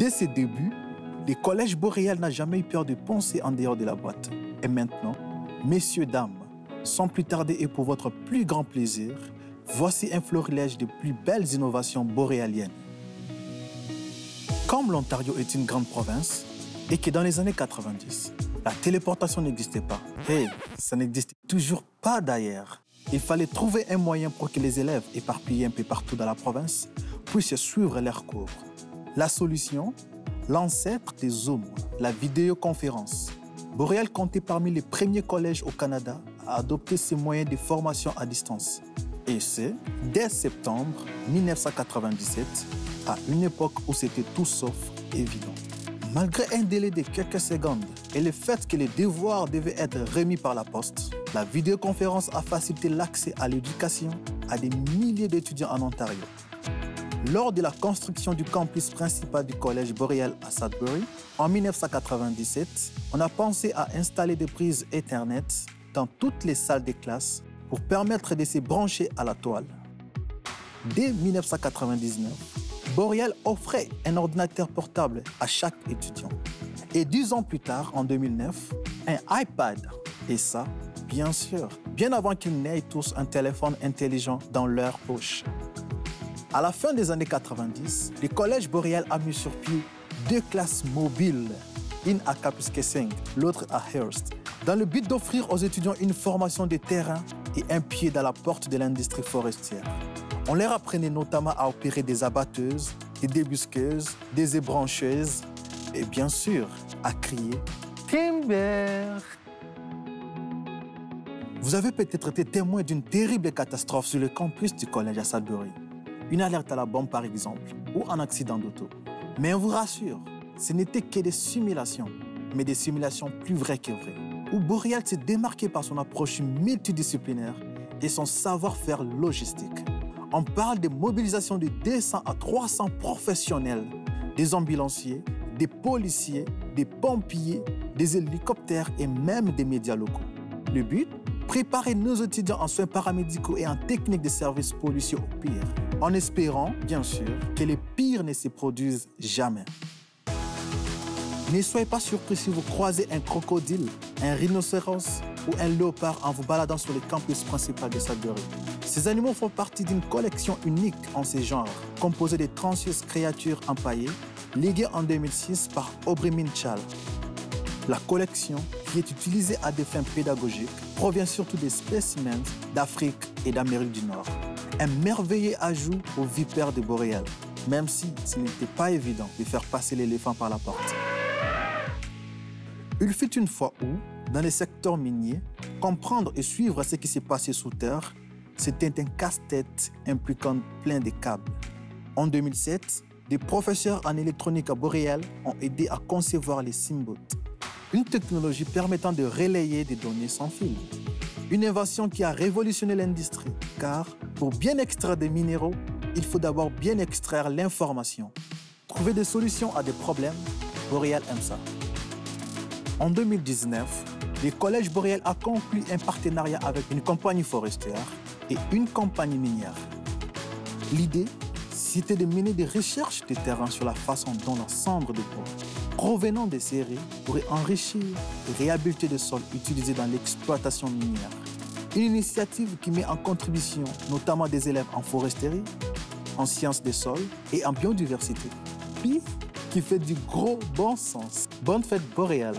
Dès ses débuts, le collège Boréal n'a jamais eu peur de penser en dehors de la boîte. Et maintenant, messieurs, dames, sans plus tarder et pour votre plus grand plaisir, voici un florilège des plus belles innovations boréaliennes. Comme l'Ontario est une grande province et que dans les années 90, la téléportation n'existait pas, et ça n'existait toujours pas d'ailleurs, il fallait trouver un moyen pour que les élèves éparpillés un peu partout dans la province puissent suivre leurs cours. La solution, l'ancêtre des Zoom, la vidéoconférence. Boréal comptait parmi les premiers collèges au Canada à adopter ces moyens de formation à distance. Et c'est dès septembre 1997, à une époque où c'était tout sauf évident. Malgré un délai de quelques secondes et le fait que les devoirs devaient être remis par la poste, la vidéoconférence a facilité l'accès à l'éducation à des milliers d'étudiants en Ontario. Lors de la construction du campus principal du collège Boréal à Sudbury, en 1997, on a pensé à installer des prises Ethernet dans toutes les salles de classe pour permettre de se brancher à la toile. Dès 1999, Boréal offrait un ordinateur portable à chaque étudiant. Et 10 ans plus tard, en 2009, un iPad. Et ça, bien sûr, bien avant qu'ils n'aient tous un téléphone intelligent dans leur poche. À la fin des années 90, le collège Boréal a mis sur pied 2 classes mobiles, une à Kapuskasing, l'autre à Hearst, dans le but d'offrir aux étudiants une formation de terrain et un pied dans la porte de l'industrie forestière. On leur apprenait notamment à opérer des abatteuses, des débusqueuses, des ébrancheuses et bien sûr à crier « Timber !» Vous avez peut-être été témoin d'une terrible catastrophe sur le campus du collège à Sudbury. Une alerte à la bombe par exemple, ou un accident d'auto. Mais on vous rassure, ce n'était que des simulations, mais des simulations plus vraies que vraies, où Boréal s'est démarqué par son approche multidisciplinaire et son savoir-faire logistique. On parle de mobilisation de 200 à 300 professionnels, des ambulanciers, des policiers, des pompiers, des hélicoptères et même des médias locaux. Le but? Préparer nos étudiants en soins paramédicaux et en techniques de services policiers au pire, en espérant, bien sûr, que les pires ne se produisent jamais. Ne soyez pas surpris si vous croisez un crocodile, un rhinocéros ou un léopard en vous baladant sur le campus principal de Sudbury. Ces animaux font partie d'une collection unique en ce genre, composée de 36 créatures empaillées, léguées en 2006 par Aubrey Minchall. La collection, qui est utilisée à des fins pédagogiques, provient surtout des spécimens d'Afrique et d'Amérique du Nord. Un merveilleux ajout aux vipères de Boréal, même si ce n'était pas évident de faire passer l'éléphant par la porte. Il fut une fois où, dans les secteurs miniers, comprendre et suivre ce qui s'est passé sous terre, c'était un casse-tête impliquant plein de câbles. En 2007, des professeurs en électronique à Boréal ont aidé à concevoir les Simbots, une technologie permettant de relayer des données sans fil. Une invention qui a révolutionné l'industrie, car pour bien extraire des minéraux, il faut d'abord bien extraire l'information. Trouver des solutions à des problèmes, Boréal aime ça. En 2019, le collège Boréal a conclu un partenariat avec une compagnie forestière et une compagnie minière. L'idée, c'était de mener des recherches de terrain sur la façon dont la cendre de bois provenant des scieries pourrait enrichir et réhabiliter des sols utilisés dans l'exploitation minière. Une initiative qui met en contribution notamment des élèves en foresterie, en sciences des sols et en biodiversité. Puis, qui fait du gros bon sens. Bonne fête Boréal!